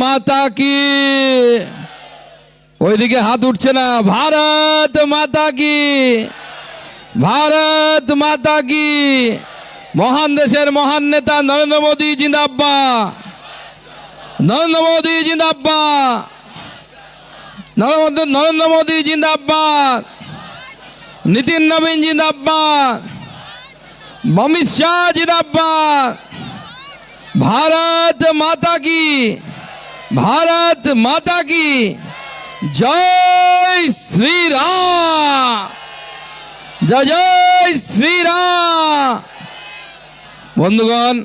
মাতা কি, ওইদিকে হাত উঠছে না। ভারত মাতা কি, ভারত মাতা কি। মহান দেশের মহান নেতা নরেন্দ্র মোদী জিন্দাবাদ, নরেন্দ্র মোদী জিন্দাবাদ, নরেন্দ্র মোদী জিন্দাবাদ, নীতিন নবীন জিন্দাবাদ, অমিত শাহ জিন্দাবাদ। भारत माता की, भारत माता की जय श्री राम, जय जय श्री राम। বন্ধুগণ,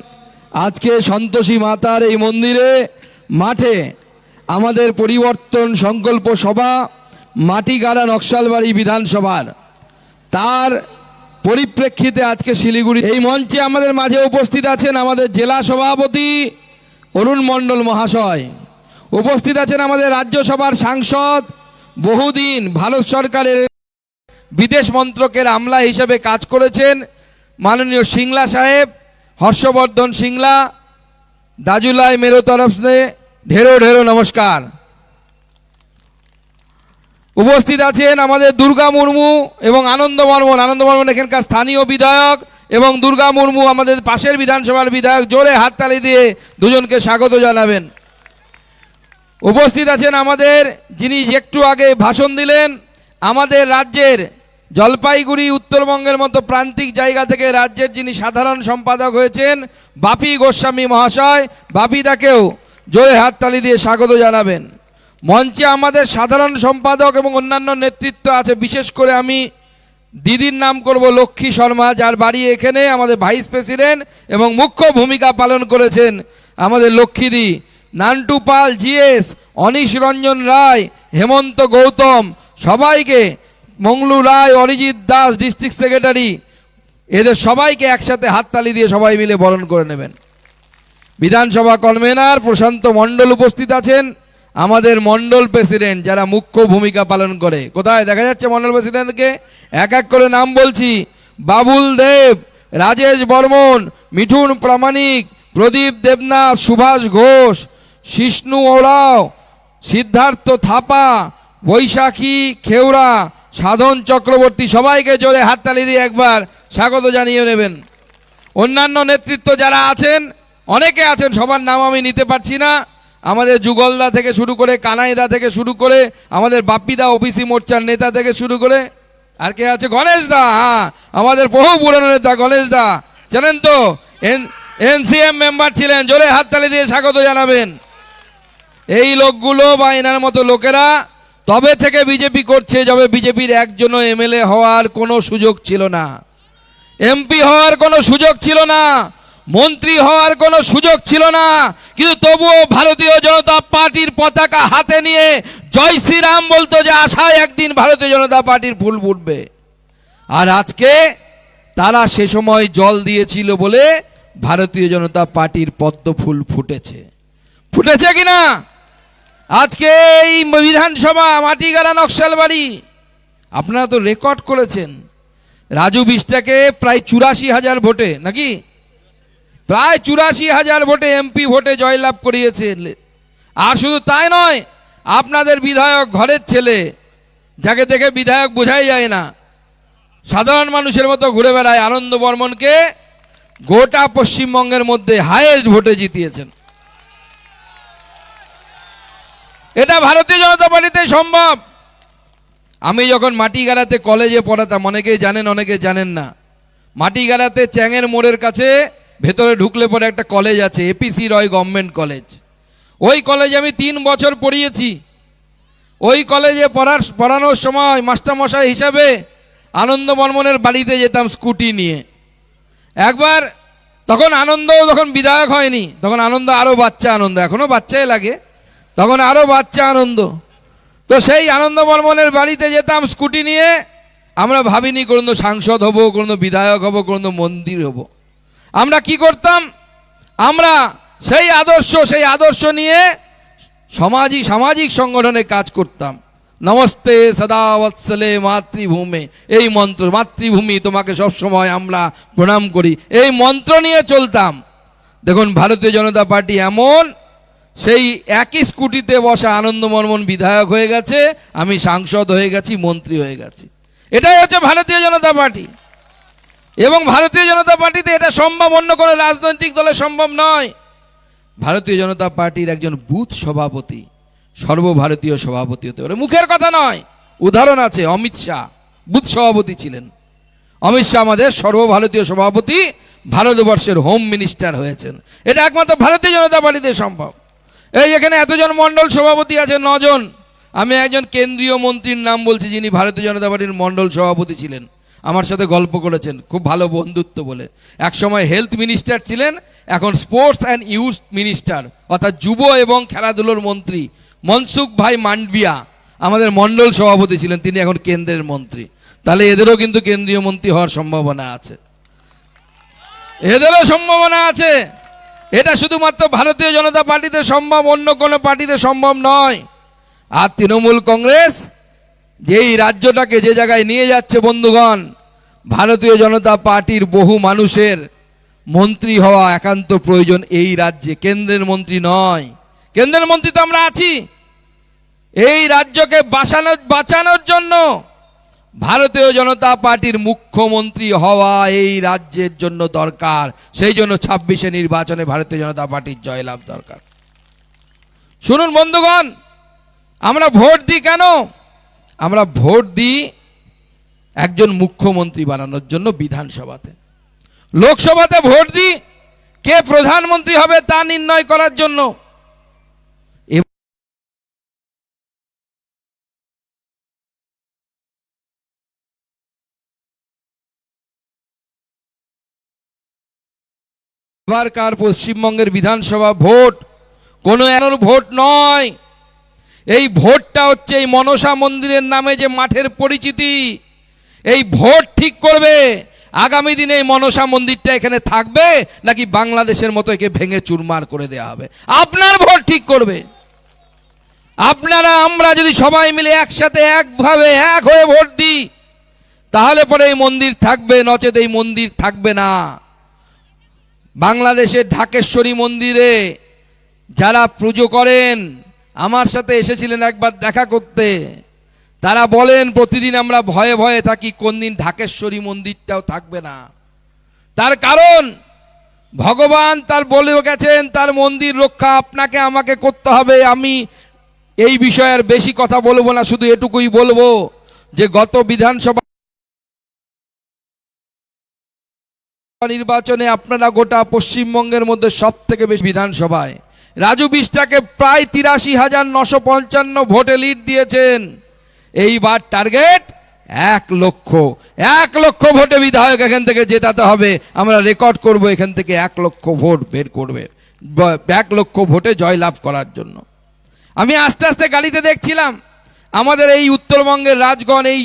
আজকে সন্তোষী মাতার এই মন্দিরে মাঠে আমাদের পরিবর্তন সংকল্প সভা মাটিগাড়া নকশালবাড়ি বিধানসভার, তার পরিপ্রেক্ষিতে আজকে শিলিগুড়ি এই মঞ্চে আমাদের মাঝে উপস্থিত আছেন আমাদের জেলা সভাপতি অরুণ মণ্ডল মহাশয়, উপস্থিত আছেন আমাদের রাজ্যসভার সাংসদ, বহুদিন ভারত সরকারের বিদেশ মন্ত্রকের আমলা হিসেবে কাজ করেছেন মাননীয় সিংলা সাহেব, হর্ষবর্ধন সিংলা। দাজুলাই মেরো তরফ से ঢেরো ঢেরো নমস্কার। উপস্থিত আছেন আমাদের দুর্গা মুর্মু এবং আনন্দ বর্মন। আনন্দ বর্মন এখানকার স্থানীয় বিধায়ক এবং দুর্গা মুর্মু আমাদের পাশের বিধানসভার বিধায়ক। জোরে হাততালি দিয়ে দুজনকে স্বাগত জানাবেন। উপস্থিত আছেন আমাদের যিনি একটু আগে ভাষণ দিলেন, আমাদের রাজ্যের জলপাইগুড়ি উত্তরবঙ্গের মতো প্রান্তিক জায়গা থেকে রাজ্যের যিনি সাধারণ সম্পাদক হয়েছেন বাপি গোস্বামী মহাশয়। বাপিদাকেও জোরে হাততালি দিয়ে স্বাগত জানাবেন। মঞ্চে আমাদের সাধারণ সম্পাদক এবং অন্যান্য নেতৃত্ব আছে, বিশেষ করে আমি দিদির নাম করব লক্ষ্মী শর্মা, যার বাড়ি এখানে, আমাদের ভাইস প্রেসিডেন্ট এবং মুখ্য ভূমিকা পালন করেছেন আমাদের লক্ষ্মীদি। নান্টু পাল জিএস, অনিশ রঞ্জন রায়, হেমন্ত গৌতম, সবাইকে, মংলু রায়, অরিজিৎ দাস ডিস্ট্রিক্ট সেক্রেটারি, এদের সবাইকে একসাথে হাততালি দিয়ে সবাই মিলে বরণ করে নেবেন। বিধানসভা কনভেনার প্রশান্ত মণ্ডল উপস্থিত আছেন, আমাদের মণ্ডল প্রেসিডেন্ট যারা মুখ্য ভূমিকা পালন করে। কোথায় দেখা যাচ্ছে মণ্ডল প্রেসিডেন্টকে? এক এক করে নাম বলছি। বাবুল দেব, রাজেশ বর্মন, মিঠুন প্রামাণিক, প্রদীপ দেবনাথ, সুভাষ ঘোষ, শিষ্ণু ওরাও, সিদ্ধার্থ থাপা, বৈশাখী খেউরা, সাধন চক্রবর্তী। সবাইকে জোরে হাততালি দিয়ে একবার স্বাগত জানিয়ে নেবেন। অন্যান্য নেতৃত্ব যারা আছেন, অনেকে আছেন, সবার নাম আমি নিতে পারছি না। আমাদের যুগলদা থেকে শুরু করে, কানাইদা থেকে শুরু করে, আমাদের বাপ্পিদা ওবিসি মোর্চার নেতা থেকে শুরু করে, আর কে আছে? গণেশ দা। হ্যাঁ, আমাদের বহু পুরনো নেতা গণেশ দা, জানেন তো, এনসিএম মেম্বার ছিলেন। জোরে হাততালি দিয়ে স্বাগত জানাবেন। এই লোকগুলো বা এনার মতো লোকেরা তবে থেকে বিজেপি করছে যবে বিজেপির একজনও এমএলএ হওয়ার কোনো সুযোগ ছিল না, এমপি হওয়ার কোনো সুযোগ ছিল না, মন্ত্রী হওয়ার কোনো সুযোগ ছিল না, কিন্তু তবুও ভারতীয় জনতা পার্টির পতাকা হাতে নিয়ে জয় শ্রীরাম বলতো, যে আশায় একদিন ভারতীয় জনতা পার্টির ফুল ফুটবে। আর আজকে তারা সে সময় জল দিয়েছিল বলে ভারতীয় জনতা পার্টির পদ্ম ফুল ফুটেছে। ফুটেছে কিনা? আজকে এই বিধানসভা মাটিগাড়া নকশালবাড়ি আপনারা তো রেকর্ড করেছেন। রাজু বিষ্টাকে প্রায় 84,000 ভোটে, নাকি প্রায় 84,000 ভোটে এমপি ভোটে জয়লাভ করিয়েছে। আর শুধু তাই নয়, আপনাদের বিধায়ক ঘরের ছেলে, যাকে দেখে বিধায়ক বোঝাই যায় না, সাধারণ মানুষের মতো ঘুরে বেড়ায়, আনন্দ বর্মনকে গোটা পশ্চিমবঙ্গের মধ্যে হাইয়েস্ট ভোটে জিতিয়েছেন। এটা ভারতীয় জনতা পার্টিতে সম্ভব। আমি যখন মাটিগাড়াতে কলেজে পড়াতাম, অনেকেই জানেন অনেকে জানেন না, মাটিগাড়াতে চ্যাঙের মোড়ের কাছে ভেতরে ঢুকলে পরে একটা কলেজ আছে, এপিসি রয় গভর্নমেন্ট কলেজ। ওই কলেজে আমি 3 বছর পড়িয়েছি। ওই কলেজে পড়ানোর সময় মাস্টারমশাই হিসাবে আনন্দ বর্মনের বাড়িতে যেতাম স্কুটি নিয়ে। একবার তখন তখন বিধায়ক হয়নি, তখন আনন্দ আরও বাচ্চা, আনন্দ এখনও বাচ্চাই লাগে, তখন আরও বাচ্চা আনন্দ। তো সেই আনন্দ বর্মনের বাড়িতে যেতাম স্কুটি নিয়ে। আমরা ভাবিনি কোনো সাংসদ হব, কোনো বিধায়ক হব, কোনো মন্ত্রী হব। আমরা কি করতাম? আমরা সেই আদর্শ নিয়ে সামাজিক সংগঠনে কাজ করতাম। নমস্তে সদা বৎসলে মাতৃভূমে, এই মন্ত্র, মাতৃভূমি তোমাকে সবসময় আমরা প্রণাম করি, এই মন্ত্র নিয়ে চলতাম। দেখুন ভারতীয় জনতা পার্টি এমন সেই একই স্কুটিতে বসা আনন্দ বর্মন বিধায়ক হয়ে গেছে, আমি সাংসদ হয়ে গেছি, মন্ত্রী হয়ে গেছি। এটাই হচ্ছে ভারতীয় জনতা পার্টি। এবং ভারতীয় জনতা পার্টিতে এটা সম্ভব, অন্য কোনো রাজনৈতিক দলে সম্ভব নয়। ভারতীয় জনতা পার্টির একজন বুথ সভাপতি সর্বভারতীয় সভাপতি হতে পারে, মুখের কথা নয়, উদাহরণ আছে। অমিত শাহ বুথ সভাপতি ছিলেন। অমিত শাহ আমাদের সর্বভারতীয় সভাপতি, ভারতবর্ষের হোম মিনিস্টার হয়েছেন। এটা একমাত্র ভারতীয় জনতা পার্টিতে সম্ভব। এই এখানে এতজন মণ্ডল সভাপতি আছে, 9 জন। আমি একজন কেন্দ্রীয় মন্ত্রীর নাম বলছি, যিনি ভারতীয় জনতা পার্টির মণ্ডল সভাপতি ছিলেন, আমার সাথে গল্প করেছেন, খুব ভালো বন্ধুত্ব বলে। একসময় হেলথ মিনিস্টার ছিলেন, এখন স্পোর্টস অ্যান্ড ইউথ মিনিস্টার, অর্থাৎ যুব এবং খেলাধুলোর মন্ত্রী মনসুখ ভাই মান্ডভিয়া আমাদের মণ্ডল সভাপতি ছিলেন, তিনি এখন কেন্দ্রের মন্ত্রী। তাহলে এদেরও কিন্তু কেন্দ্রীয় মন্ত্রী হওয়ার সম্ভাবনা আছে, এদেরও সম্ভাবনা আছে। এটা শুধুমাত্র ভারতীয় জনতা পার্টিতে সম্ভব, অন্য কোনো পার্টিতে সম্ভব নয়। আর তৃণমূল কংগ্রেস যেই রাজ্যটাকে যে জায়গায় নিয়ে যাচ্ছে বন্ধুগণ, ভারতীয় জনতা পার্টির বহু মানুষের মন্ত্রী হওয়া একান্ত প্রয়োজন এই রাজ্যে, কেন্দ্রের মন্ত্রী নয়। কেন্দ্রের মন্ত্রী তো আমরা আছি, এই রাজ্যকে বাঁচানোর জন্য ভারতীয় জনতা পার্টির মুখ্যমন্ত্রী হওয়া এই রাজ্যের জন্য দরকার। সেই জন্য 26শে নির্বাচনে ভারতীয় জনতা পার্টির জয়লাভ দরকার। শুনুন বন্ধুগণ, আমরা ভোট দিই কেন? আমরা ভোট দিই একজন মুখ্যমন্ত্রী বানানোর জন্য বিধানসভাতে। লোকসভাতে ভোট দিই কে প্রধানমন্ত্রী হবে তা নির্ণয় করার জন্য। এবারকার পশ্চিমবঙ্গের বিধানসভা ভোট কোনো এর ভোট নয়। এই ভোটটা হচ্ছে এই মনসা মন্দিরের নামে যে মাঠের পরিচিতি, এই ভোট ঠিক করবে আগামী দিনে এই মনসা মন্দিরটা এখানে থাকবে নাকি বাংলাদেশের মতো একে ভেঙে চুরমার করে দেওয়া হবে। আপনার ভোট ঠিক করবে। আপনারা আমরা যদি সবাই মিলে একসাথে একভাবে এক হয়ে ভোট দিই, তাহলে পরে এই মন্দির থাকবে, নচেত এই মন্দির থাকবে না। বাংলাদেশের ঢাকেশ্বরী মন্দিরে যারা পুজো করেন, আমার সাথে এসেছিলেন একবার দেখা করতে, তারা বলেন প্রতিদিন আমরা ভয়ে ভয়ে থাকি কোন দিন ঢাকেশ্বরী মন্দিরটাও থাকবে না। তার কারণ ভগবান তার বলে গেছেন তার মন্দির রক্ষা আপনাকে আমাকে করতে হবে। আমি এই বিষয়ে আর বেশি কথা বলবো না, শুধু এটুকুই বলবো যে গত বিধানসভা নির্বাচনে আপনারা গোটা পশ্চিমবঙ্গের মধ্যে সব থেকে বেশি বিধানসভায় রাজু বিষ্টাকে প্রায় 83,955 ভোটে লিড দিয়েছেন। এইবার টার্গেট 1 লক্ষ। 1 লক্ষ ভোটে বিধায়ক এখান থেকে জেতাতে হবে। আমরা রেকর্ড করব এখান থেকে 1 লক্ষ ভোট বের করবে, 1 লক্ষ ভোটে জয়লাভ করার জন্য। আমি আস্তে আস্তে গাড়িতে দেখছিলাম আমাদের এই উত্তরবঙ্গের রাজগঞ্জ এই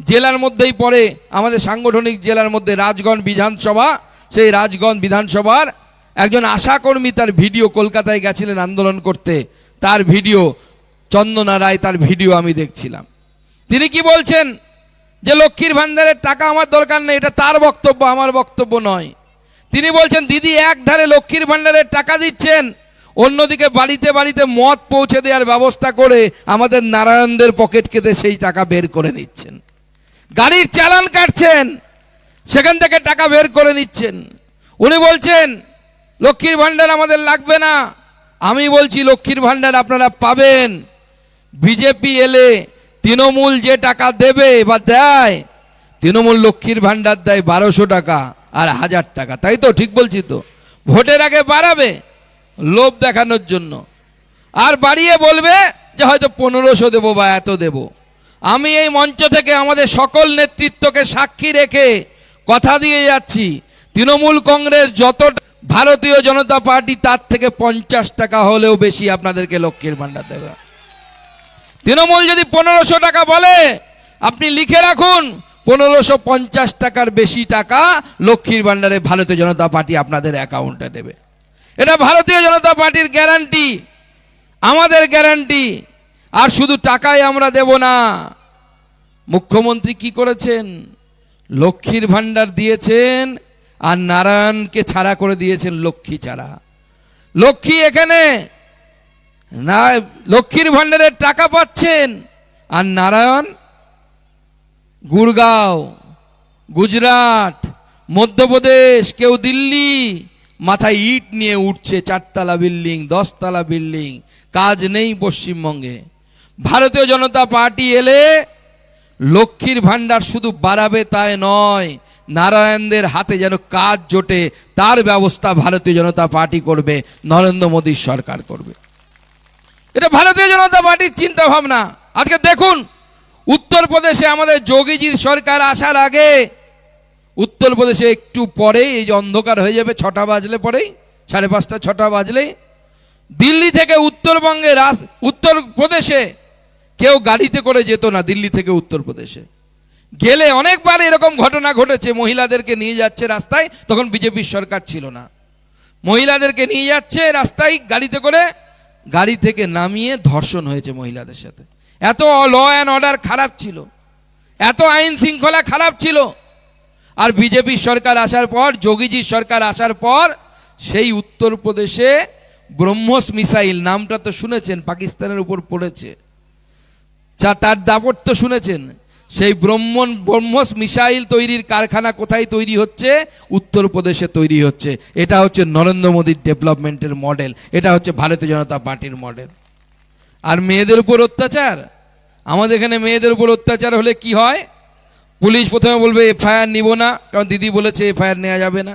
জেলার মধ্যেই পড়ে, আমাদের সাংগঠনিক জেলার মধ্যে রাজগঞ্জ বিধানসভা। সেই রাজগঞ্জ বিধানসভার একজন আশাকর্মী তার ভিডিও, কলকাতায় গেছিলেন আন্দোলন করতে, তার ভিডিও, চন্দনা রায় তার ভিডিও আমি দেখছিলাম। তিনি কি বলছেন যে লক্ষ্মীর ভান্ডারের টাকা আমার দরকার নেই, এটা তার বক্তব্য, আমার বক্তব্য নয়। তিনি বলছেন দিদি এক ধারে লক্ষ্মীর ভান্ডারের টাকা দিচ্ছেন, অন্যদিকে বাড়িতে বাড়িতে মদ পৌঁছে দেওয়ার ব্যবস্থা করে আমাদের নারায়ণদের পকেট কেটে সেই টাকা বের করে নিচ্ছেন। গাড়ির চালান কাটছেন, সেখান থেকে টাকা বের করে নিচ্ছেন। উনি বলছেন লক্ষ্মীর ভান্ডার আমাদের লাগবে না। আমি বলছি লক্ষ্মীর ভান্ডার আপনারা পাবেন। বিজেপি এলে তৃণমূল যে টাকা দেবে বা দেয়, তৃণমূল লক্ষ্মীর ভান্ডার দেয় 1200 টাকা আর 1000 টাকা, তাই তো? ঠিক বলছি তো? ভোটের আগে বাড়াবে লোভ দেখানোর জন্য, আর বাড়িয়ে বলবে যে হয়তো 1500 দেবো বা এত দেবো। আমি এই মঞ্চ থেকে আমাদের সকল নেতৃত্বকে সাক্ষী রেখে কথা দিয়ে যাচ্ছি, তৃণমূল কংগ্রেস যত, ভারতীয় জনতা পার্টি তার থেকে 50 টাকা হলেও বেশি আপনাদেরকে লক্ষ্মীর ভান্ডার দেবে। তৃণমূল যদি 1500 টাকা বলে, আপনি লিখে রাখুন 1550 টাকার বেশি টাকা লক্ষ্মীর ভান্ডারে ভারতীয় জনতা পার্টি আপনাদের অ্যাকাউন্টে দেবে। এটা ভারতীয় জনতা পার্টির গ্যারান্টি, আমাদের গ্যারান্টি। আর শুধু টাকাই আমরা দেব না, মুখ্যমন্ত্রী কি করেছেন? লক্ষ্মীর ভান্ডার দিয়েছেন আর নারায়ণকে ছাড়া করে দিয়েছেন লক্ষ্মী ছাড়া। লক্ষ্মী এখানে না লক্ষ্মীর ভাণ্ডারের টাকা পাচ্ছেন, আর নারায়ণ গুড়গাঁও, গুজরাট, মধ্যপ্রদেশ, কেউ দিল্লি, মাথায় ইট নিয়ে উঠছে, 4 তলা বিল্ডিং, 10 তলা বিল্ডিং, কাজ নেই পশ্চিমবঙ্গে। ভারতীয় জনতা পার্টি এলে লক্ষ্মীর ভাণ্ডার শুধু বাড়াবে তাই নয়, নারায়ণদের হাতে যেন কাজ জোটে তার ব্যবস্থা ভারতীয় জনতা পার্টি করবে, নরেন্দ্র মোদীর সরকার করবে। এটা ভারতীয় জনতা পার্টির চিন্তা ভাবনা। আজকে দেখুন উত্তরপ্রদেশে আমাদের যোগীজির সরকার আসার আগে, উত্তরপ্রদেশে একটু পরেই এই যে অন্ধকার হয়ে যাবে 6টা বাজলে পরেই, 5:30 6টা বাজলেই দিল্লি থেকে উত্তরবঙ্গে উত্তরপ্রদেশে কেউ গাড়িতে করে যেত না। দিল্লি থেকে উত্তরপ্রদেশে গেলে অনেকবার এরকম ঘটনা ঘটেছে, মহিলাদেরকে নিয়ে যাচ্ছে রাস্তায়, তখন বিজেপির সরকার ছিল না, মহিলাদেরকে নিয়ে যাচ্ছে রাস্তায় গাড়িতে করে, গাড়ি থেকে নামিয়ে ধর্ষণ হয়েছে মহিলাদের সাথে। এত ল অ্যান্ড অর্ডার খারাপ ছিল, এত আইন শৃঙ্খলা খারাপ ছিল। আর বিজেপির সরকার আসার পর, যোগীজির সরকার আসার পর, সেই উত্তরপ্রদেশে ব্রহ্মস মিসাইল, নামটা তো শুনেছেন, পাকিস্তানের উপর পড়েছে, তার দাপট তো শুনেছেন। সেই ব্রহ্মস মিসাইল তৈরির কারখানা কোথায় তৈরি হচ্ছে? উত্তরপ্রদেশে তৈরি হচ্ছে। এটা হচ্ছে নরেন্দ্র মোদীর ডেভেলপমেন্টের মডেল, এটা হচ্ছে ভারতীয় জনতা পার্টির মডেল। আর মেয়েদের উপর অত্যাচার, আমাদের এখানে মেয়েদের উপর অত্যাচার হলে কি হয়? পুলিশ প্রথমে বলবে এফআইআর নিব না, কারণ দিদি বলেছে এফআইআর নেওয়া যাবে না।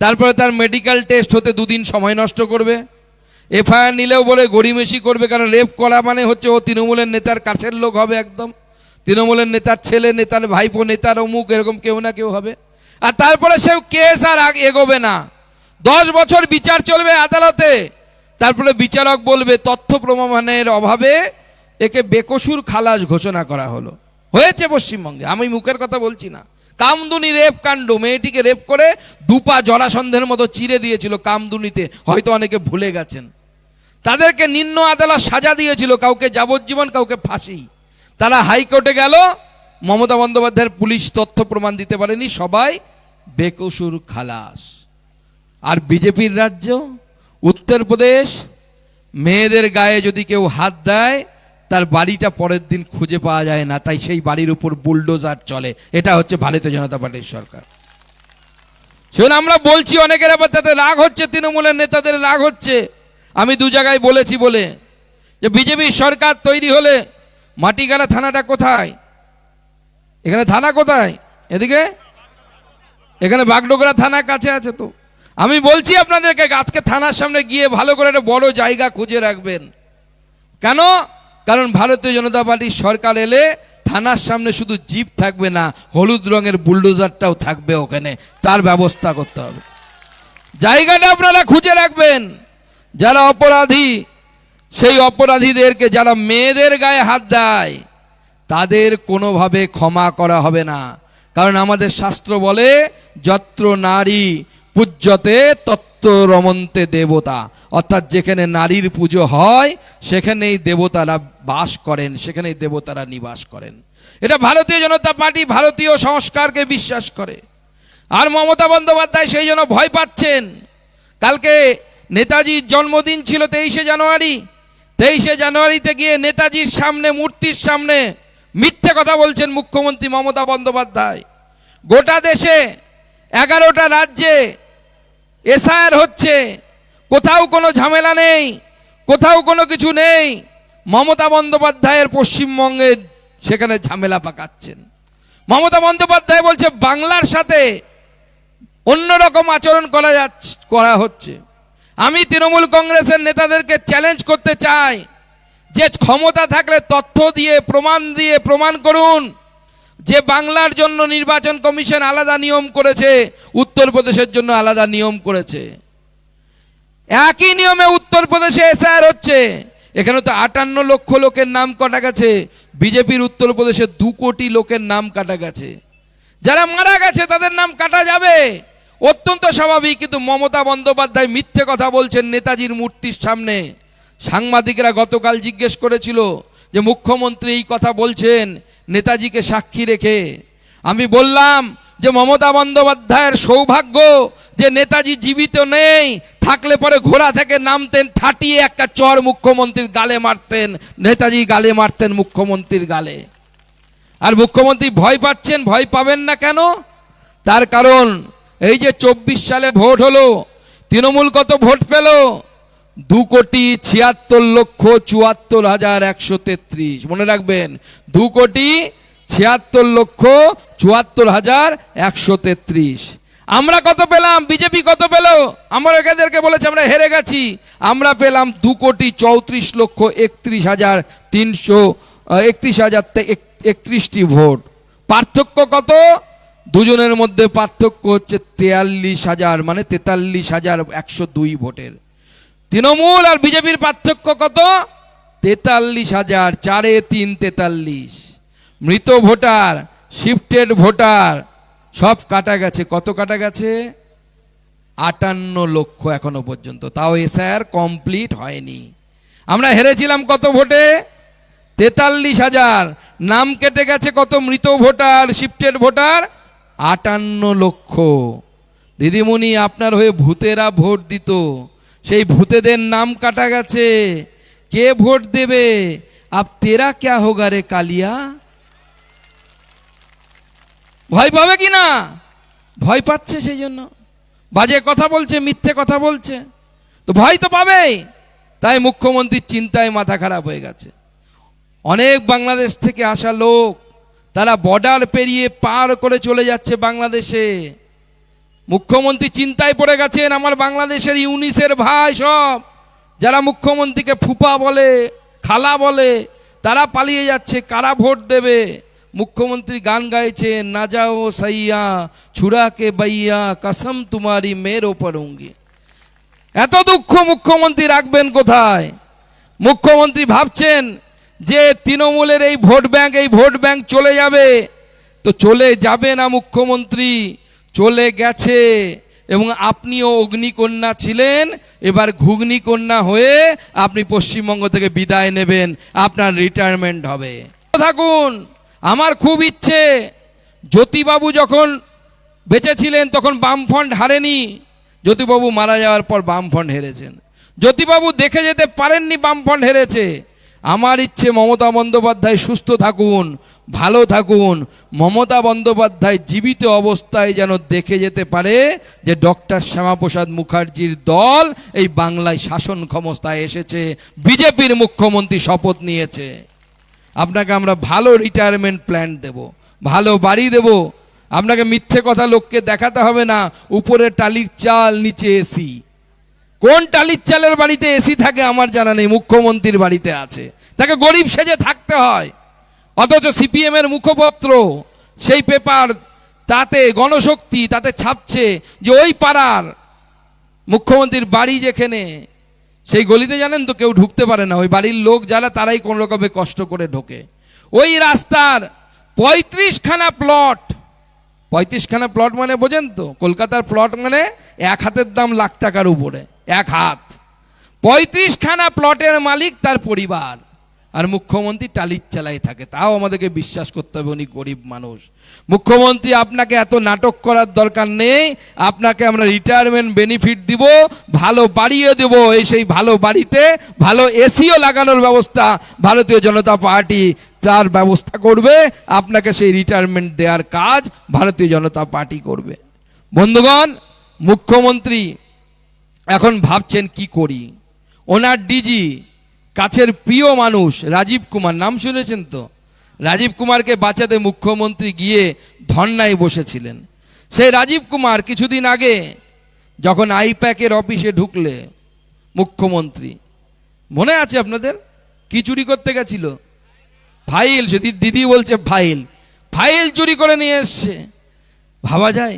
তারপরে তার মেডিকেল টেস্ট হতে 2 দিন সময় নষ্ট করবে। এফআইআর নিলেও বলে গড়িমেশি করবে, কারণ রেপ করা মানে হচ্ছে ও তৃণমূলের নেতার কাছের লোক হবে, একদম তৃণমূলের নেতার ছেলে, নেতার ভাইপো, নেতার অমুক, এরকম কেউ না কেউ হবে। আর তারপরে সেও কেস আর এগোবে না, 10 বছর বিচার চলবে আদালতে। তারপরে বিচারক বলবে তথ্য প্রমাণের অভাবে একে বেকসুর খালাস ঘোষণা করা হলো। হয়েছে পশ্চিমবঙ্গে, আমি মুখের কথা বলছি না। কামদুনি রেপ কাণ্ড, মেয়েটিকে রেপ করে 2 পা জরাসন্ধের মতো চিরে দিয়েছিল কামদুনিতে, হয়তো অনেকে ভুলে গেছেন। তাদেরকে নিম্ন আদালত সাজা দিয়েছিল, কাউকে যাবজ্জীবন, কাউকে ফাঁসি। তারা হাইকোর্টে গেল, মমতা বন্দ্যোপাধ্যায়ের পুলিশ তথ্য প্রমাণ দিতে পারেনি, সবাই বেকসুর খালাস। আর বিজেপির রাজ্য উত্তরপ্রদেশ, মেয়েদের গায়ে যদি কেউ হাত দেয় তার বাড়িটা পরের দিন খুঁজে পাওয়া যায় না, তাই সেই বাড়ির উপর বুলডোজার চলে। এটা হচ্ছে ভারতীয় জনতা পার্টির সরকার। শুনুন, আমরা বলছি, অনেকের আবার তাতে রাগ হচ্ছে, তৃণমূলের নেতাদের রাগ হচ্ছে। আমি 2 জায়গায় বলেছি বলে যে বিজেপির সরকার তৈরি হলে মাটিগাড়া থানাটা কোথায়? এখানে থানা কোথায়? এদিকে, এখানে বাগডোগরা থানা কাছে আছে। তো আমি বলছি আপনাদেরকে আজকে থানার সামনে গিয়ে ভালো করে একটা বড় জায়গা খুঁজে রাখবেন। কেন? কারণ ভারতীয় জনতা পার্টির সরকার এলে থানার সামনে শুধু জিপ থাকবে না, হলুদ রঙের বুলডোজারটাও থাকবে ওখানে, তার ব্যবস্থা করতে হবে। জায়গাটা আপনারা খুঁজে রাখবেন। যারা অপরাধী, সেই অপরাধীদেরকে, যারা মেয়েদের গায়ে হাত দেয়, তাদের কোনোভাবে ক্ষমা করা হবে না। কারণ আমাদের শাস্ত্র বলে যত্র নারী পূজ্যতে তত্র রমন্তে দেবতা, অর্থাৎ যেখানে নারীর পুজো হয় সেখানেই দেবতারা বাস করেন, সেখানেই দেবতারা নিবাস করেন। এটা ভারতীয় জনতা পার্টি ভারতীয় সংস্কারকে বিশ্বাস করে। আর মমতা বন্দ্যোপাধ্যায় সেই জন্য ভয় পাচ্ছেন। কালকে নেতাজির জন্মদিন ছিল 23শে জানুয়ারি। 23শে জানুয়ারিতে গিয়ে নেতাজির সামনে, মূর্তির সামনে মিথ্যে কথা বলছেন মুখ্যমন্ত্রী মমতা বন্দ্যোপাধ্যায়। গোটা দেশে 11টা রাজ্যে এসআইআর হচ্ছে, কোথাও কোনো ঝামেলা নেই, কোথাও কোনো কিছু নেই। মমতা বন্দ্যোপাধ্যায়ের পশ্চিমবঙ্গে সেখানে ঝামেলা পাকাচ্ছেন। মমতা বন্দ্যোপাধ্যায় বলছে বাংলার সাথে অন্যরকম আচরণ করা হচ্ছে। আমি তৃণমূল কংগ্রেসের নেতাদেরকে চ্যালেঞ্জ করতে চাই যে ক্ষমতা থাকলে তথ্য দিয়ে প্রমাণ করুন যে বাংলার জন্য নির্বাচন কমিশন আলাদা নিয়ম করেছে, উত্তরপ্রদেশের জন্য আলাদা নিয়ম করেছে। একই নিয়মে উত্তরপ্রদেশে এসআইআর হচ্ছে। এখানে তো 58 লক্ষ লোকের নাম কাটা গেছে, বিজেপির উত্তরপ্রদেশে 2 কোটি লোকের নাম কাটা গেছে। যারা মারা গেছে তাদের নাম কাটা যাবে, অত্যন্ত স্বাভাবিক। কিন্তু মমতা বন্দ্যোপাধ্যায় মিথ্যে কথা বলছেন নেতাজির মূর্তির সামনে। সাংবাদিকরা গতকাল জিজ্ঞেস করেছিল যে মুখ্যমন্ত্রী এই কথা বলছেন নেতাজিকে সাক্ষী রেখে। আমি বললাম যে মমতা বন্দ্যোপাধ্যায়ের সৌভাগ্য যে নেতাজি জীবিত নেই, থাকলে পরে ঘোড়া থেকে নামতেন, ঠাটিয়ে একটা চর মুখ্যমন্ত্রীর গালে মারতেন, নেতাজি গালে মারতেন মুখ্যমন্ত্রীর গালে। আর মুখ্যমন্ত্রী ভয় পাচ্ছেন, ভয় পাবেন না কেন? তার কারণ এই যে 24 সালে ভোট হলো, তৃণমূল কত ভোট পেল? 2,76,74,133। মনে রাখবেন, 2,76,74,133। আমরা কত পেলাম? বিজেপি কত পেল? আমরা এদেরকে বলেছি আমরা হেরে গেছি। আমরা পেলাম 2,34,31,331টি ভোট। পার্থক্য কত? দুজনের মধ্যে পার্থক্য হচ্ছে 43,000, মানে 43,102 ভোটের। তৃণমূল আর বিজেপির পার্থক্য কত? 43,000, 4 3 43। মৃত ভোটার, শিফটেড ভোটার সব কাটা গেছে। কত কাটা গেছে? 58 লক্ষ এখনো পর্যন্ত, তাও এসআইআর কমপ্লিট হয়নি। আমরা হেরেছিলাম কত ভোটে? 43,000। নাম কেটে গেছে কত? মৃত ভোটার, শিফটেড ভোটার 58 লক্ষ। দিদিমণি, আপনার হয়ে ভূতেরা ভোট দিত, সেই ভূতেদের নাম কাটা গেছে। কে ভোট দেবে? আব তেরা ক্যা হোগা রে কালিয়া? ভয় পাবে কি না? ভয় পাচ্ছে, সেই জন্য বাজে কথা বলছে, মিথ্যে কথা বলছে, তো ভয় তো পাবেই। তাই মুখ্যমন্ত্রীর চিন্তায় মাথা খারাপ হয়ে গেছে। অনেক বাংলাদেশ থেকে আসা লোক, তারা বর্ডার পেরিয়ে পার করে চলে যাচ্ছে বাংলাদেশে। মুখ্যমন্ত্রী চিন্তায় পড়ে গেছেন। আমার বাংলাদেশের ইউনিসের ভাই সব, যারা মুখ্যমন্ত্রীকে ফুপা বলে, খালা বলে, তারা পালিয়ে যাচ্ছে। কারা ভোট দেবে? মুখ্যমন্ত্রী গান গাইছেন, না যাও সাইয়া ছুরা কে বাইয়া কসম তোমারি মের ওপর হোঙ্গি। এত দুঃখ মুখ্যমন্ত্রী রাখবেন কোথায়? মুখ্যমন্ত্রী ভাবছেন যে তৃণমূলের এই ভোট ব্যাংক চলে যাবে। তো চলে যাবে না মুখ্যমন্ত্রী, চলে গেছে। এবং আপনিও অগ্নিকন্যা ছিলেন, এবার ঘুগনিকন্যা হয়ে আপনি পশ্চিমবঙ্গ থেকে বিদায় নেবেন, আপনার রিটায়ারমেন্ট হবে। থাকুন। আমার খুব ইচ্ছে, জ্যোতিবাবু যখন বেঁচে ছিলেন তখন বামফ্রন্ট হারেনি, জ্যোতিবাবু মারা যাওয়ার পর বামফ্রন্ট হেরেছেন। জ্যোতিবাবু দেখে যেতে পারেননি বামফ্রন্ট হেরেছে। আমার ইচ্ছে মমতা বন্দ্যোপাধ্যায় সুস্থ থাকুন, ভালো থাকুন। মমতা বন্দ্যোপাধ্যায় জীবিত অবস্থায় যেন দেখে যেতে পারে যে ডক্টর শ্যামাপ্রসাদ মুখার্জির দল এই বাংলায় শাসন ক্ষমতায় এসেছে, বিজেপির মুখ্যমন্ত্রী শপথ নিয়েছে। আপনাকে আমরা ভালো রিটায়ারমেন্ট প্ল্যান দেব, ভালো বাড়ি দেব। আপনাকে মিথ্যে কথা লোককে দেখাতে হবে না। উপরে টালির চাল, নিচে এসি। কোন টালির চালের বাড়িতে এসি থাকে আমার জানা নেই, মুখ্যমন্ত্রীর বাড়িতে আছে। তাকে গরিব সেজে থাকতে হয়। অথচ সিপিএম এর মুখপত্র, সেই পেপার, তাতে গণশক্তি, তাতে ছাপছে যে ওই পাড়ার মুখ্যমন্ত্রীর বাড়ি যেখানে, সেই গলিতে জানেন তো কেউ ঢুকতে পারে না। ওই বাড়ির লোক যারা, তারাই কোন রকমে কষ্ট করে ঢোকে। ওই রাস্তার 35খানা প্লট, 35খানা প্লট মানে বোঝেন তো? কলকাতার প্লট মানে এক হাতের দাম লাখ টাকার উপরে, এক হাত। 35খানা প্লটের মালিক তার পরিবার, আর মুখ্যমন্ত্রী টালির চালাই থাকে। তাও আমাদেরকে বিশ্বাস করতে হবে উনি গরিব মানুষ। মুখ্যমন্ত্রী, আপনাকে এত নাটক করার দরকার নেই। আপনাকে আমরা রিটায়ারমেন্ট বেনিফিট দিব, ভালো বাড়িয়ে দেব। এই সেই ভালো বাড়িতে ভালো এসিও লাগানোর ব্যবস্থা ভারতীয় জনতা পার্টি তার ব্যবস্থা করবে। আপনাকে সেই রিটায়ারমেন্ট দেওয়ার কাজ ভারতীয় জনতা পার্টি করবে। বন্ধুগণ, মুখ্যমন্ত্রী এখন ভাবছেন কি করি। ওনার ডিজি, কাছের প্রিয় মানুষ রাজীব কুমার, নাম শুনেছেন তো? রাজীব কুমারকে বাঁচাতে মুখ্যমন্ত্রী গিয়ে ধর্নায় বসেছিলেন। সেই রাজীব কুমার কিছুদিন আগে যখন আইপ্যাকের অফিসে ঢুকলে মুখ্যমন্ত্রী, মনে আছে আপনাদের? কি চুরি করতে গেছিল? ফাইল। যদি দিদি বলছে ফাইল চুরি করে নিয়ে এসছে। ভাবা যায়?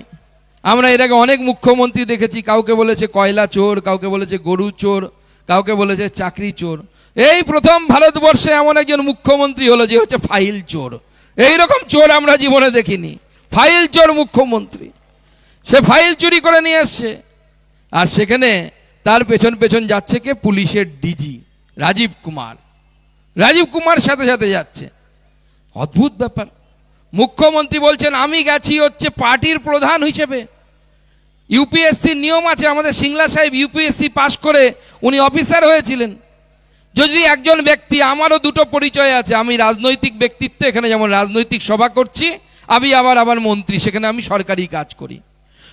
আমরা এর আগে অনেক মুখ্যমন্ত্রী দেখেছি, কাউকে বলেছে কয়লা চোর, কাউকে বলেছে গরু চোর, কাউকে বলেছে চাকরি চোর। এই প্রথম ভারতবর্ষে এমন একজন মুখ্যমন্ত্রী হলো যে হচ্ছে ফাইল চোর। এইরকম চোর আমরা জীবনে দেখিনি। ফাইল চোর মুখ্যমন্ত্রী। সে ফাইল চুরি করে নিয়ে এসছে, আর সেখানে তার পেছন পেছন যাচ্ছে কে? পুলিশের ডিজি রাজীব কুমার। রাজীব কুমার সাথে সাথে যাচ্ছে। অদ্ভুত ব্যাপার। মুখ্যমন্ত্রী বলছেন আমি গেছি হচ্ছে পার্টির প্রধান হিসেবে। ইউপিএসসির নিয়ম আছে, আমাদের সিংলা সাহেব ইউপিএসসি পাশ করে উনি অফিসার হয়েছিলেন। যদি একজন ব্যক্তি, আমারও দুটো পরিচয় আছে, আমি রাজনৈতিক ব্যক্তিত্ব, এখানে যেমন রাজনৈতিক সভা করছি, আমি আমার মন্ত্রী, সেখানে আমি সরকারি কাজ করি।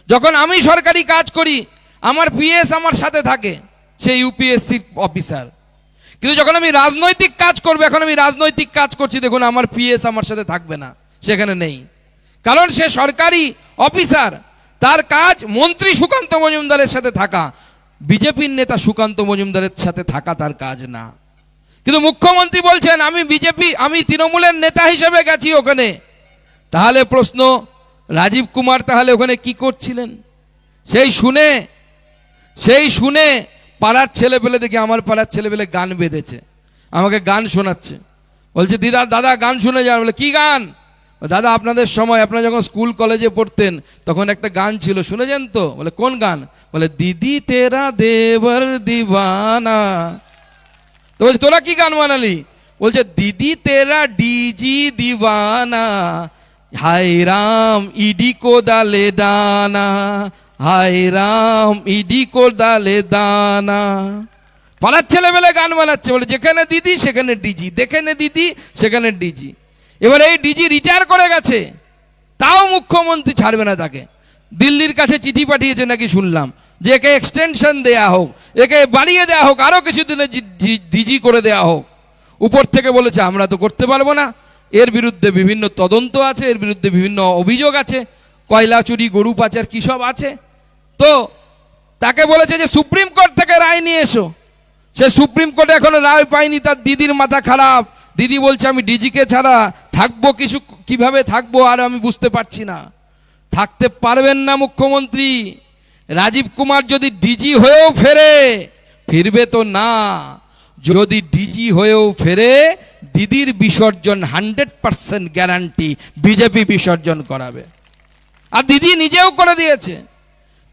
যখন আমি সরকারি কাজ করি আমার পিএস আমার সাথে থাকে, সে ইউপিএসসি অফিসার। কিন্তু যখন আমি রাজনৈতিক কাজ করবো, এখন আমি রাজনৈতিক কাজ করছি, দেখুন আমার পিএস আমার সাথে থাকবে না, সেখানে নেই, কারণ সে সরকারি অফিসার। তার কাজ মন্ত্রী সুকান্ত মজুমদারের সাথে থাকা, বিজেপির নেতা সুকান্ত মজুমদারের সাথে থাকা তার কাজ না। কিন্তু মুখ্যমন্ত্রী বলছেন আমি তৃণমূলের নেতা হিসেবে গেছি ওখানে। তাহলে প্রশ্ন, রাজীব কুমার তাহলে ওখানে কি করছিলেন? সেই শুনে পাড়ার ছেলেপেলে দেখি, আমার পাড়ার ছেলেপেলে গান বেঁধেছে, আমাকে গান শোনাচ্ছে, বলছে দাদা গান শুনে যান। বলে কি গান? দাদা আপনাদের সময়, আপনারা যখন স্কুল কলেজে পড়তেন তখন একটা গান ছিল, শুনেছেন তো? বলে কোন গান? বলে দিদি তেরা দেবর দিবানা। তো বলছে তোরা কি গান বানালি? বলছে দিদি তেরা ডিজি দিবানা, হায় রাম ইডি কো দালে দানা, হায় রাম ইডি কো দালে দানা। পাড়ার ছেলেবেলে গান বানাচ্ছে, বলে যেখানে দিদি সেখানে ডিজি, যেখানে দিদি সেখানে ডিজি। এবার এই ডিজি রিটায়ার করে গেছে, তাও মুখ্যমন্ত্রী ছাড়বে না তাকে। দিল্লির কাছে চিঠি পাঠিয়েছে নাকি শুনলাম, যে একে এক্সটেনশন দেয়া হোক, একে বাড়িয়ে দেওয়া হোক, আরো কিছুদিনে ডিজি করে দেওয়া হোক। উপর থেকে বলেছে আমরা তো করতে পারবো না, এর বিরুদ্ধে বিভিন্ন তদন্ত আছে, এর বিরুদ্ধে বিভিন্ন অভিযোগ আছে, কয়লা চুরি, গরু পাচার কি সব আছে। তো তাকে বলেছে যে সুপ্রিম কোর্ট থেকে রায় নিয়ে এসো। সে সুপ্রিম কোর্টে এখনো রায় পায়নি, তার দিদির মাথা খারাপ। দিদি বলছে আমি ডিজিকে ছাড়া থাকবো, কিভাবে থাকবো আর আমি বুঝতে পারছি না। থাকতে পারবেন না মুখ্যমন্ত্রী। রাজীব কুমার যদি ডিজি হয়েও ফিরবে তো না। যদি ডিজি হয়েও ফেরে, দিদির বিসর্জন 100% গ্যারান্টি, বিজেপি বিসর্জন করাবে। আর দিদি নিজেও করে দিয়েছে।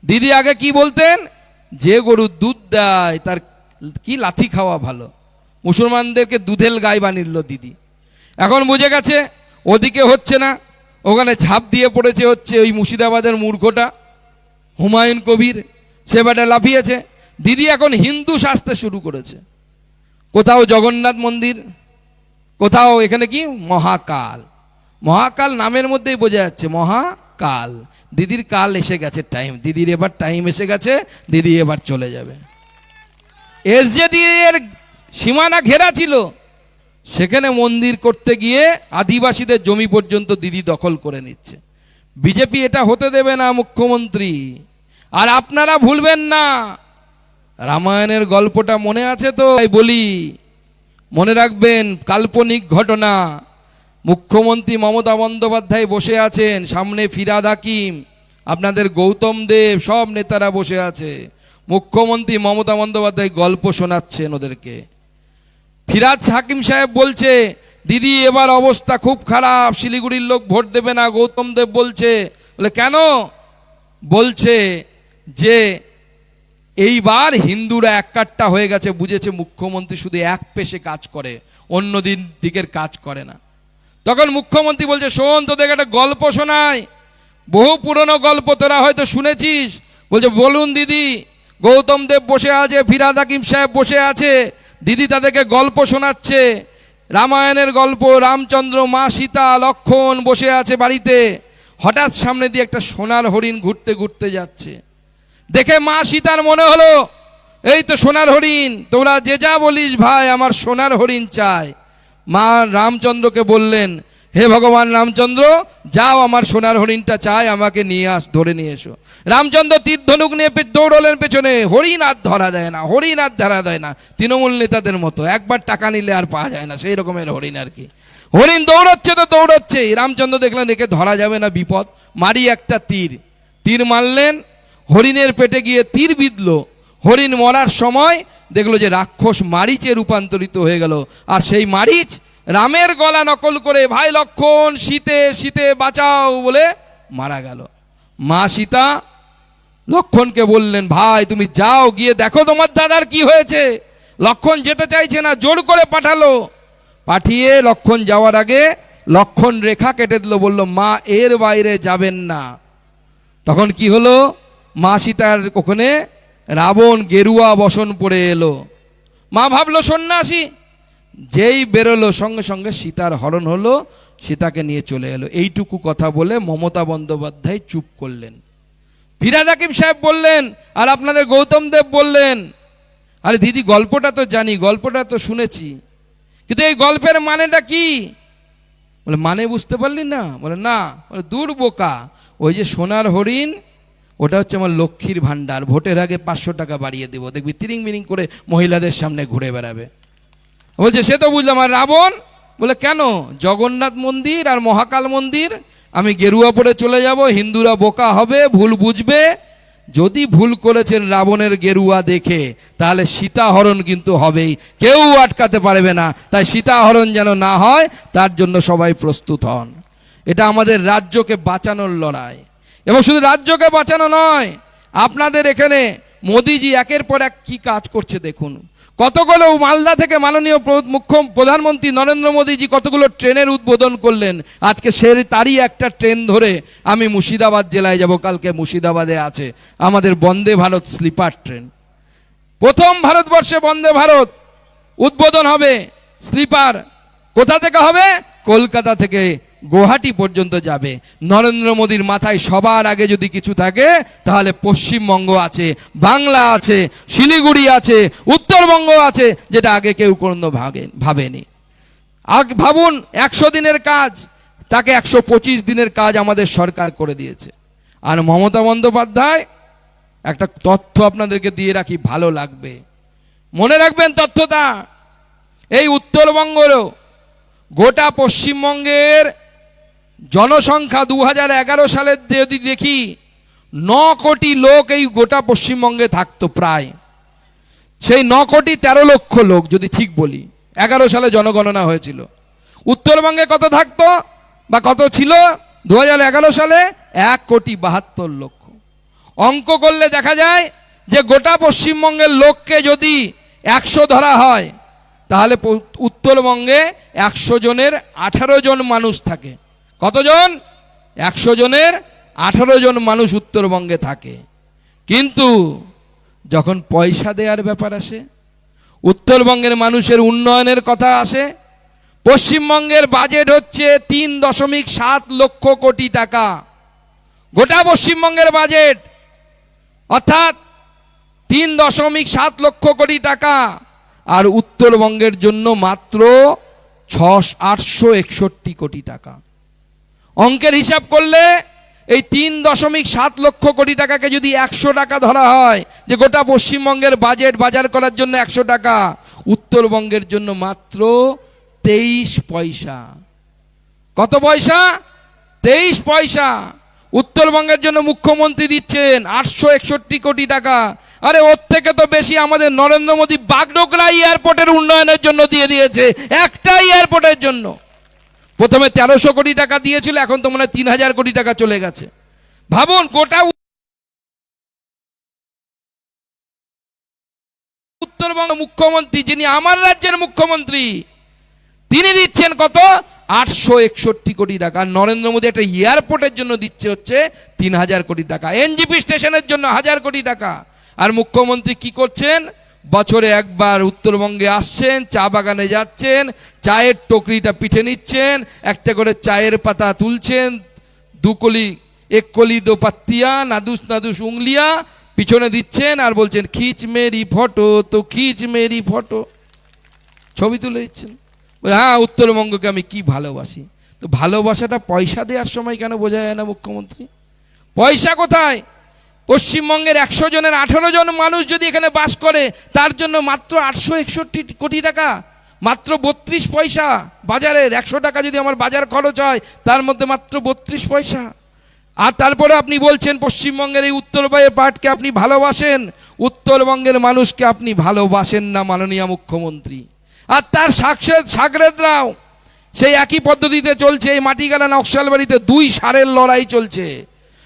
দিদি আগে কি বলতেন, যে গরু দুধ দেয় তার কি লাথি খাওয়া ভালো, মুসলমানদেরকে দুধেল গাই বানিয়ে দিল দিদি। এখন বুঝে গেছে ওদিকে হচ্ছে না, ওখানে ঝাঁপ দিয়ে পড়েছে হচ্ছে ওই মুর্শিদাবাদের মূর্খটা হুমায়ুন কবির, সে বেটা লাফিয়েছে। দিদি এখন হিন্দু শাস্তে শুরু করেছে, কোথাও জগন্নাথ মন্দির, কোথাও এখানে কি মহাকাল। মহাকাল নামের মধ্যেই বোঝা যাচ্ছে মহাকাল। দিদির কাল এসে গেছে, টাইম, দিদির এবার টাইম এসে গেছে, দিদি এবার চলে যাবে। এসজেডি এর সীমানা ঘেরা ছিল, সেখানে মন্দির করতে গিয়ে আদিবাসীদের জমি পর্যন্ত দিদি দখল করে নিচ্ছে। বিজেপি এটা হতে দেবে না মুখ্যমন্ত্রী। আর আপনারা ভুলবেন না, রামায়ণের গল্পটা মনে আছে তো? বলি, মনে রাখবেন, কাল্পনিক ঘটনা। মুখ্যমন্ত্রী মমতা বন্দ্যোপাধ্যায় বসে আছেন, সামনে ফিরহাদ হাকিম, আপনাদের গৌতম দেব, সব নেতারা বসে আছে। মুখ্যমন্ত্রী মমতা বন্দ্যোপাধ্যায় গল্প শোনাচ্ছেন ওদেরকে। ফিরহাদ হাকিম সাহেব বলছে দিদি এবার অবস্থা খুব খারাপ, শিলিগুড়ির লোক ভোট দেবে না। গৌতম দেব বলছে, বলে কেন? বলছে যে এইবার হিন্দুরা এক কাট্টা হয়ে গেছে, বুঝেছে মুখ্যমন্ত্রী শুধু এক পেশে কাজ করে, অন্য দিকের কাজ করে না। তখন মুখ্যমন্ত্রী বলছে শোন, তোদের একটা গল্প শোনায়, বহু পুরনো গল্প, তোরা হয়তো শুনেছিস। বলছে বলুন দিদি। গৌতম দেব বসে আছে, ফিরহাদ হাকিম সাহেব বসে আছে, দিদি তাদেরকে গল্প শোনাচ্ছে, রামায়ণের গল্প। রামচন্দ্র, মা সীতা, লক্ষ্মণ বসে আছে বাড়িতে। হঠাৎ সামনে দিয়ে একটা সোনার হরিণ ঘুরতে ঘুরতে যাচ্ছে। দেখে মা সীতার মনে হলো এই তো সোনার হরিণ, তোমরা যে যা বলিস ভাই, আমার সোনার হরিণ চাই। মা রামচন্দ্রকে বললেন, হে ভগবান রামচন্দ্র, যাও আমার সোনার হরিণটা চাই, আমাকে ধরে নিয়ে এসো। রামচন্দ্র তীর ধনুক নিয়ে দৌড়লেন পেছনে। হরিণ আর ধরা দেয় না, হরিণ আর ধরা দেয় না। তৃণমূল নেতাদের মতো একবার টাকা নিলে আর পাওয়া যায় না, সেই রকমের হরিণ আর কি। হরিণ দৌড়চ্ছে তো দৌড়চ্ছে। রামচন্দ্র দেখলেন একে ধরা যাবে না, বিপদ, মারি একটা তীর মারলেন। হরিণের পেটে গিয়ে তীর বিঁধল। হরিণ মরার সময় দেখলো যে রাক্ষস মারিচে রূপান্তরিত হয়ে গেল। আর সেই মারিচ রামের গলা নকল করে ভাই লক্ষ্মণ শীতে বাঁচাও বলে মারা গেল। মা সীতা লক্ষ্মণকে বললেন, ভাই তুমি যাও, গিয়ে দেখো তোমার দাদার কি হয়েছে। লক্ষ্মণ যেতে চাইছে না, জোর করে পাঠালো। পাঠিয়ে লক্ষ্মণ যাওয়ার আগে লক্ষণ রেখা কেটে দিল, বলল মা এর বাইরে যাবেন না। তখন কি হলো, মা সীতার ওখানে রাবণ গেরুয়া বসন পড়ে এলো। মা ভাবলো সন্ন্যাসী, যেই বেরোলো সঙ্গে সঙ্গে সীতার হরণ হলো, সীতাকে নিয়ে চলে এলো। এইটুকু কথা বলে মমতা বন্দ্যোপাধ্যায় চুপ করলেন। ফিরহাদ হাকিম সাহেব বললেন, আর আপনাদের গৌতম দেব বললেন, আরে দিদি গল্পটা তো জানি, গল্পটা তো শুনেছি, কিন্তু এই গল্পের মানেটা কি? বলে মানে বুঝতে পারলি না? বলে না। বলে দূর বোকা, ওই যে সোনার হরিণ, ওটা হচ্ছে আমার লক্ষ্মীর ভাণ্ডার, ভোটের আগে 500 টাকা বাড়িয়ে দেবো, দেখবি তিরিং মিরিং করে মহিলাদের সামনে ঘুরে বেড়াবে। বলছে সে তো বুঝলাম, আর রাবণ? বলে কেন, জগন্নাথ মন্দির আর মহাকাল মন্দির আমি গেরুয়া পরে চলে যাব, হিন্দুরা বোকা হবে, ভুল বুঝবে। যদি ভুল করেছেন রাবণের গেরুয়া দেখে, তাহলে সীতাহরণ কিন্তু হবেই, কেউ আটকাতে পারবে না। তাই সীতাহরণ যেন না হয়, তার জন্য সবাই প্রস্তুত হন। এটা আমাদের রাজ্যকে বাঁচানোর লড়াই। এবং শুধু রাজ্যকে বাঁচানো নয়, আপনাদের এখানে মোদিজি একের পর এক কি কাজ করছে দেখুন। কতগুলো মালদা থেকে মাননীয় প্রধানমন্ত্রী নরেন্দ্র মোদীজি কতগুলো ট্রেনের উদ্বোধন করলেন। আজকে তারই একটা ট্রেন ধরে আমি মুর্শিদাবাদ জেলায় যাব। কালকে মুর্শিদাবাদে আছে আমাদের বন্দে ভারত স্লিপার ট্রেন। প্রথম ভারতবর্ষে বন্দে ভারত উদ্বোধন হবে স্লিপার। কোথা থেকে হবে? কলকাতা থেকে গুয়াহাটি পর্যন্ত যাবে। নরেন্দ্র মোদীর মাথায় সবার আগে যদি কিছু থাকে, তাহলে পশ্চিমবঙ্গ আছে, বাংলা আছে, শিলিগুড়ি আছে, উত্তরবঙ্গ আছে, যেটা আগে কেউ কোনো ভাবেনি। ভাবুন, 100 দিনের কাজ, তাকে 125 দিনের কাজ আমাদের সরকার করে দিয়েছে। আর মমতা বন্দ্যোপাধ্যায়, একটা তথ্য আপনাদেরকে দিয়ে রাখি, ভালো লাগবে, মনে রাখবেন তথ্যটা। এই উত্তরবঙ্গেরও গোটা পশ্চিমবঙ্গের জনসংখ্যা 2011 সালের যদি দেখি, 9 কোটি লোক এই গোটা পশ্চিমবঙ্গে থাকতো প্রায়। সেই 9 কোটি 13 লক্ষ লোক যদি ঠিক বলি, 11 সালে জনগণনা হয়েছিল। উত্তরবঙ্গে কত থাকতো বা কত ছিল 2011 সালে? 1,72 লক্ষ। অঙ্ক করলে দেখা যায় যে গোটা পশ্চিমবঙ্গের লোককে যদি 100 ধরা হয়, তাহলে উত্তরবঙ্গে 100 জনের 18 জন মানুষ থাকে। কতজন? 100 জনের 18 জন মানুষ উত্তরবঙ্গে থাকে। কিন্তু যখন পয়সা দেওয়ার ব্যাপার আসে, উত্তরবঙ্গের মানুষের উন্নয়নের কথা আসে, পশ্চিমবঙ্গের বাজেট হচ্ছে 3.7 লক্ষ কোটি টাকা। গোটা পশ্চিমবঙ্গের বাজেট অর্থাৎ 3.7 লক্ষ কোটি টাকা। আর উত্তরবঙ্গের জন্য মাত্র 861 কোটি টাকা। অঙ্কের হিসাব করলে এই 3.7 লক্ষ কোটি টাকাকে যদি 100 টাকা ধরা হয়, যে গোটা পশ্চিমবঙ্গের বাজেট বাজার করার জন্য 100 টাকা, উত্তরবঙ্গের জন্য মাত্র 23 পয়সা। কত পয়সা? 23 পয়সা। উত্তরবঙ্গের জন্য মুখ্যমন্ত্রী দিচ্ছেন 861 কোটি টাকা। আরে ওর থেকে তো বেশি আমাদের নরেন্দ্র মোদী বাগডোগরা এয়ারপোর্টের উন্নয়নের জন্য দিয়ে দিয়েছে, একটাই এয়ারপোর্টের জন্য। প্রথমে 1300 কোটি টাকা দিয়েছিল, এখন তো মনে হয় 3000 কোটি টাকা চলে গেছে। ভাবুন, গোটা উত্তরবঙ্গ মুখ্যমন্ত্রী, যিনি আমার রাজ্যের মুখ্যমন্ত্রী, তিনি দিচ্ছেন কত? 861 কোটি টাকা। নরেন্দ্র মোদী একটা এয়ারপোর্টের জন্য দিচ্ছে হচ্ছে 3000 কোটি টাকা, এনজিপি স্টেশনের জন্য 1000 কোটি টাকা। আর মুখ্যমন্ত্রী কি করছেন? বছরে একবার উত্তরবঙ্গে আসছেন, চা বাগানে যাচ্ছেন, চায়ের টকরিটা পিঠে নিচ্ছেন, একটা করে চায়ের পাতা তুলছেন, 2 কলি 1 কলি 2 পাত্তিয়া, নাদুস নাদুস উংলিয়া পিছনে দিচ্ছেন, আর বলছেন খিচ মেরি ফটো, তো খিচ মেরি ফটো, ছবি তুলে দিচ্ছেন। হ্যাঁ, উত্তরবঙ্গকে আমি কি ভালোবাসি। তো ভালোবাসাটা পয়সা দেওয়ার সময় কেন বোঝা যায় না মুখ্যমন্ত্রী? পয়সা কোথায়? পশ্চিমবঙ্গের 100 জনের 18 জন মানুষ যদি এখানে বাস করে, তার জন্য মাত্র 861 কোটি টাকা, মাত্র 32 পয়সা বাজারের। 100 টাকা যদি আমার বাজার খরচ হয়, তার মধ্যে মাত্র 32 পয়সা। আর তারপরে আপনি বলছেন পশ্চিমবঙ্গের এই উত্তরবঙ্গের পার্টকে আপনি ভালোবাসেন। উত্তরবঙ্গের মানুষকে আপনি ভালোবাসেন না মাননীয় মুখ্যমন্ত্রী। আর তার সাগরেদরাও সেই একই পদ্ধতিতে চলছে। এই মাটিগালা নকশালবাড়িতে 2 ষাঁড়ের লড়াই চলছে।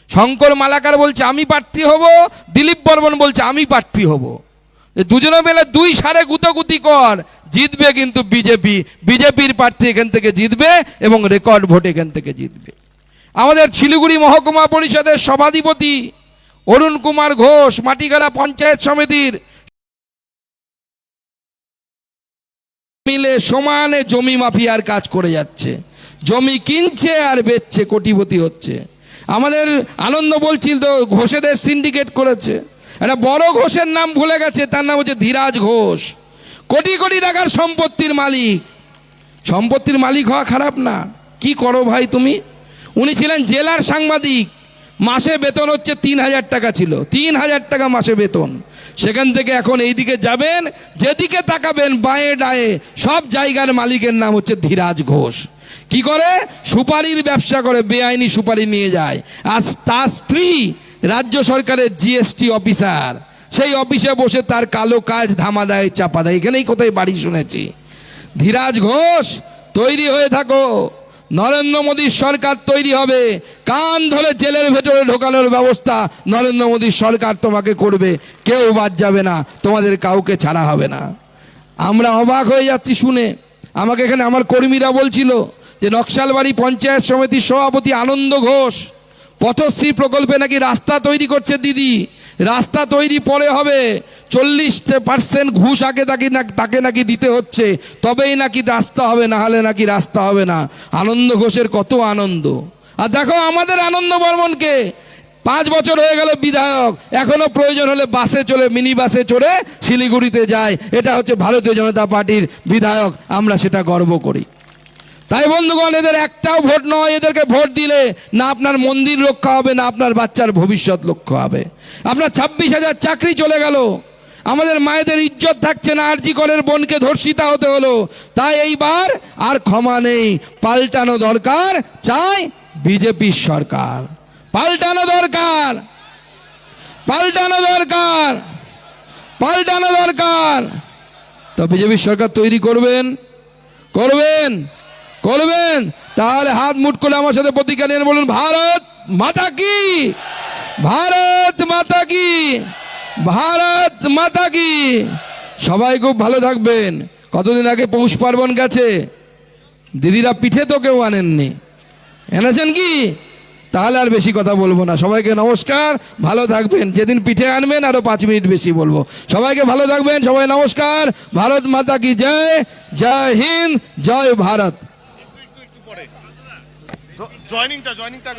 শঙ্কর মালাকার বলছে আমি প্রার্থী হব, দিলীপ বর্মন বলছে আমি প্রার্থী হব। যে দুজনে মিলে দুই সারে গুতোগুতি কর, জিতবে কিন্তু বিজেপি। বিজেপির প্রার্থী এখান থেকে জিতবে এবং রেকর্ড ভোট এখান থেকে জিতবে। আমাদের শিলিগুড়ি মহকুমা পরিষদের সভাধিপতি অরুণ কুমার ঘোষ মাটিগাড়া পঞ্চায়েত সমিতির মিলে সমানে জমি মাফিয়ার কাজ করে যাচ্ছে, জমি কিনছে আর বেচছে, কোটিপতি হচ্ছে। আমাদের আনন্দ বলছিল তো ঘোষেদের সিন্ডিকেট করেছে, একটা বড় ঘোষের নাম ভুলে গেছে, তার নাম হচ্ছে ধীরাজ ঘোষ, কোটি কোটি টাকার সম্পত্তির মালিক। সম্পত্তির মালিক হওয়া খারাপ না, কি করো ভাই তুমি? উনি ছিলেন জেলার সাংবাদিক, মাসে বেতন হচ্ছে 3,000 টাকা ছিল, 3,000 টাকা মাসে বেতন। সেখান থেকে এখন এইদিকে যাবেন, যেদিকে তাকাবেন বাঁয়ে ডায়ে সব জায়গার মালিকের নাম হচ্ছে ধীরাজ ঘোষ। কি করে? সুপারির ব্যবসা করে, বেআইনি সুপারি নিয়ে যায়। আর তার স্ত্রী রাজ্য সরকারের জিএসটি অফিসার, সেই অফিসে বসে তার কালো কাজ ধামা দেয়, চাপা দেয়। এখানেই কোথায় বাড়ি শুনেছি। ধীরাজ ঘোষ তৈরি হয়ে থাকো, নরেন্দ্র মোদীর সরকার তৈরি হবে, কান ধরে জেলের ভেতরে ঢোকানোর ব্যবস্থা নরেন্দ্র মোদীর সরকার তোমাকে করবে, কেউ বাদ যাবে না, তোমাদের কাউকে ছাড়া হবে না। আমরা অবাক হয়ে যাচ্ছি শুনে। আমাকে এখানে আমার কর্মীরা বলছিল যে নকশালবাড়ি পঞ্চায়েত সমিতির সভাপতি আনন্দ ঘোষ পথশ্রী প্রকল্পে নাকি রাস্তা তৈরি করছে দিদি, রাস্তা তৈরি পরে হবে, 40% ঘুষ আগে তাকে নাকি দিতে হচ্ছে, তবেই নাকি রাস্তা হবে, না হলে নাকি রাস্তা হবে না। আনন্দ ঘোষের কত আনন্দ। আর দেখো আমাদের আনন্দ বর্মনকে, 5 বছর হয়ে গেল বিধায়ক, এখনো প্রয়োজন হলে বাসে চলে, মিনি বাসে চড়ে শিলিগুড়িতে যায়। এটা হচ্ছে ভারতীয় জনতা পার্টির বিধায়ক, আমরা সেটা গর্ব করি। তাই বন্ধুগণ, এদের একটাও ভোট নয়, এদেরকে ভোট দিলে না আপনার মন্দির রক্ষা হবে, না আপনার বাচ্চার ভবিষ্যৎ লক্ষ্য হবে। আপনার 26,000 চাকরি চলে গেল, আমাদের মায়েদের ইজ্জত থাকছে না, আরজি করের বোনকে ধর্ষিতা হতে হলো। তাই এইবার আর ক্ষমা নেই, পাল্টানো দরকার, চাই বিজেপির সরকার, পাল্টানো দরকার, পাল্টানো দরকার, পাল্টানো দরকার। তো বিজেপির সরকার তৈরি করবেন, করবেন, করবেন? তাহলে হাত মুঠ করে আমার সাথে প্রতিজ্ঞা নিয়ে বলুন, ভারত মাতা কি, ভারত মাতা কি, ভারত মাতা কি। সবাই খুব ভালো থাকবেন। কতদিন আগে পৌষ পার্বণ গেছে, দিদিরা পিঠে তো কেউ আনেননি, এনেছেন কি? তাহলে আর বেশি কথা বলবো না, সবাইকে নমস্কার, ভালো থাকবেন। যেদিন পিঠে আনবেন আরো 5 মিনিট বেশি বলবো। সবাইকে ভালো থাকবেন, সবাই নমস্কার, ভারত মাতা কি জয়, জয় হিন্দ, জয় ভারত। জয়নিংটা